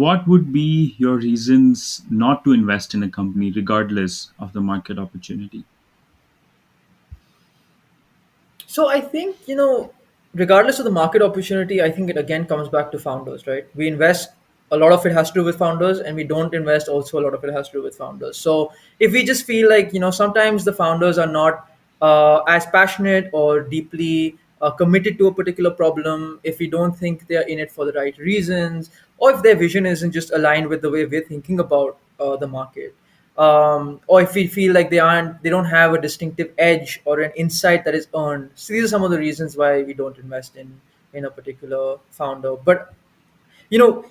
what would be your reasons not to invest in a company regardless of the market opportunity? So I think, regardless of the market opportunity, I think it again comes back to founders, right? We invest, a lot of it has to do with founders, and we don't invest, also a lot of it has to do with founders. So if we just feel like, sometimes the founders are not as passionate or deeply committed to a particular problem, if we don't think they're in it for the right reasons, or if their vision isn't just aligned with the way we're thinking about the market, or if we feel like they don't have a distinctive edge or an insight that is earned. So these are some of the reasons why we don't invest in a particular founder. But you know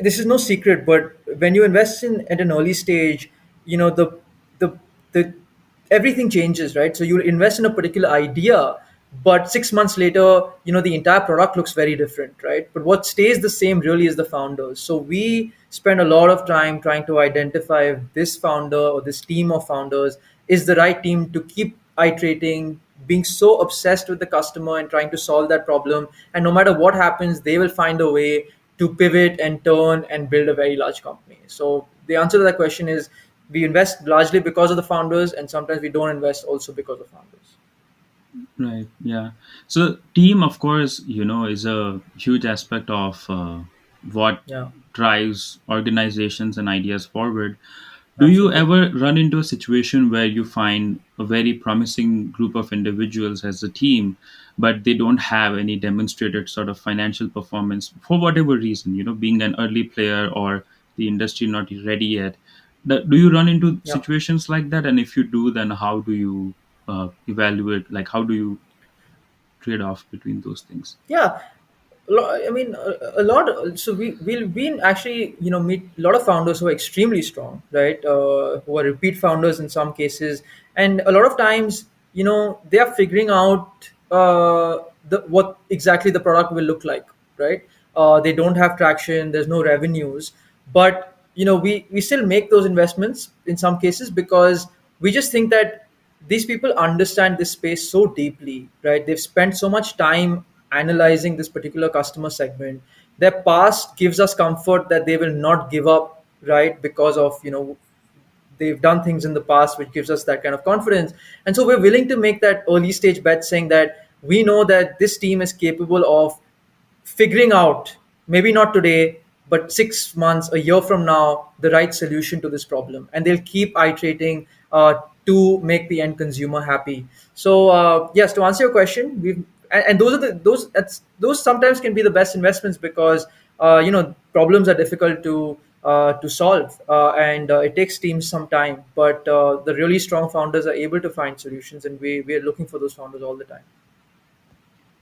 this is no secret, but when you invest in at an early stage, the the everything changes, right? So you invest in a particular idea, but 6 months later, the entire product looks very different, right? But what stays the same really is the founders. So we spend a lot of time trying to identify if this founder or this team of founders is the right team to keep iterating, being so obsessed with the customer and trying to solve that problem. And no matter what happens, they will find a way to pivot and turn and build a very large company. So the answer to that question is we invest largely because of the founders, and sometimes we don't invest also because of founders. Right. Yeah. So team, of course, is a huge aspect of what Yeah, drives organizations and ideas forward. Do you absolutely. ever run into a situation where you find a very promising group of individuals as a team, but they don't have any demonstrated sort of financial performance for whatever reason, being an early player or the industry not ready yet? Do you run into Yeah. situations like that? And if you do, then how do you evaluate, like, how do you trade off between those things? Yeah, I mean, a lot. So we'll been actually, meet a lot of founders who are extremely strong, right? Who are repeat founders in some cases, and a lot of times, they are figuring out what exactly the product will look like, right? They don't have traction. There's no revenues, but we still make those investments in some cases because we just think that these people understand this space so deeply, right? They've spent so much time analyzing this particular customer segment. Their past gives us comfort that they will not give up, right? Because of, they've done things in the past, which gives us that kind of confidence. And so we're willing to make that early stage bet, saying that we know that this team is capable of figuring out, maybe not today, but 6 months, a year from now, the right solution to this problem. And they'll keep iterating to make the end consumer happy. So yes, to answer your question, and those are those sometimes can be the best investments because problems are difficult to solve, and it takes teams some time. But the really strong founders are able to find solutions, and we are looking for those founders all the time.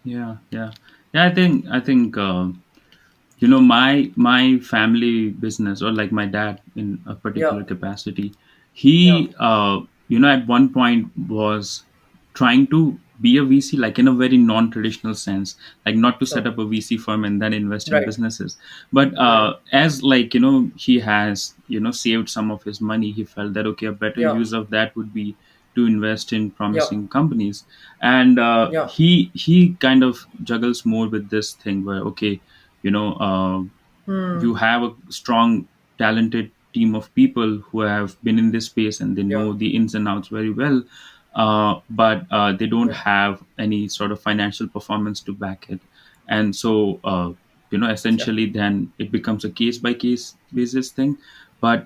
Yeah, yeah, yeah. I think my family business, or like my dad in a Yeah, particular capacity, yeah, he at one point was trying to be a VC, like in a very non-traditional sense, like not to set sure, up a VC firm and then invest in right, businesses, but right, as like he has saved some of his money, he felt that okay, a better yeah, use of that would be to invest in yeah, promising companies. And yeah, he kind of juggles more with this thing where okay, you know you hmm, have a strong talented team of people who have been in this space and they yeah, know the ins and outs very well, but they don't yeah, have any sort of financial performance to back it. And so yeah, essentially then it becomes a case by case basis thing. But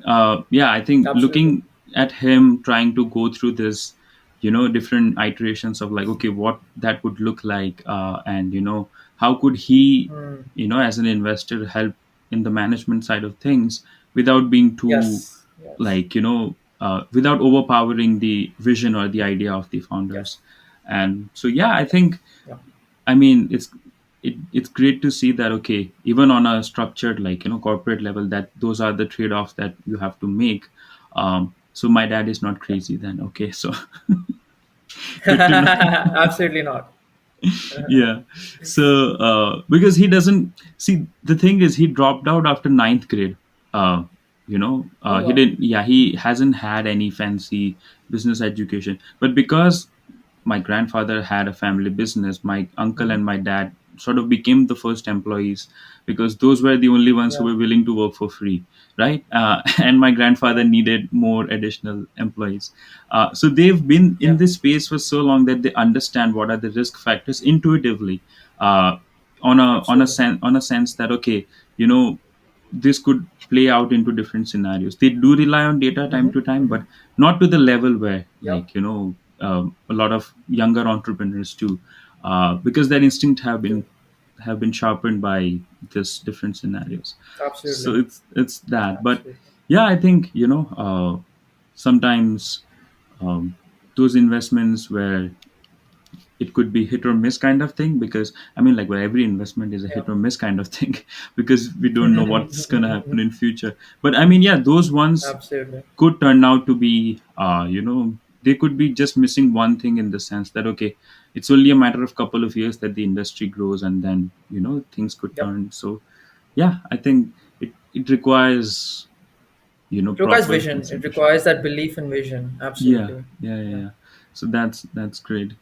yeah, I think absolutely, looking at him trying to go through this, different iterations of like okay, what that would look like, and how could he, hmm, as an investor, help in the management side of things without being too, yes, yes, like without overpowering the vision or the idea of the founders. yes, And so yeah, yeah, I think, yeah, I mean, it's great to see that okay, even on a structured, like corporate level, that those are the trade-offs that you have to make. So my dad is not yeah. crazy then, okay, so good to know. Absolutely not. Yeah. So because he doesn't see, the thing is he dropped out after ninth grade. Oh He wow. didn't, yeah, he hasn't had any fancy business education, but because my grandfather had a family business, my uncle Hmm. and my dad sort of became the first employees because those were the only ones who Yeah. were willing to work for free, right? And my grandfather needed more additional employees. So they've been in Yeah. this space for so long that they understand what are the risk factors intuitively, uh, Absolutely. on a sense that, okay, you know, this could play out into different scenarios. They do rely on data time Mm-hmm. to time, Mm-hmm. but not to the level where, Yep. like, a lot of younger entrepreneurs do, because their instinct Do. have been sharpened by this different scenarios. So Absolutely. it's that. But Absolutely. yeah, I think, sometimes, those investments where it could be hit or miss kind of thing, because I mean, like, well, every investment is a Yeah. hit or miss kind of thing because we don't know what's going to happen in future. But I mean, yeah, those ones Absolutely. could turn out to be, they could be just missing one thing, in the sense that, okay, it's only a matter of couple of years that the industry grows, and then, things could Yep. turn. So yeah, I think it requires, It requires proper vision. It consideration. requires that belief in vision. Yeah, Absolutely. yeah, yeah, Yeah. yeah. So that's great.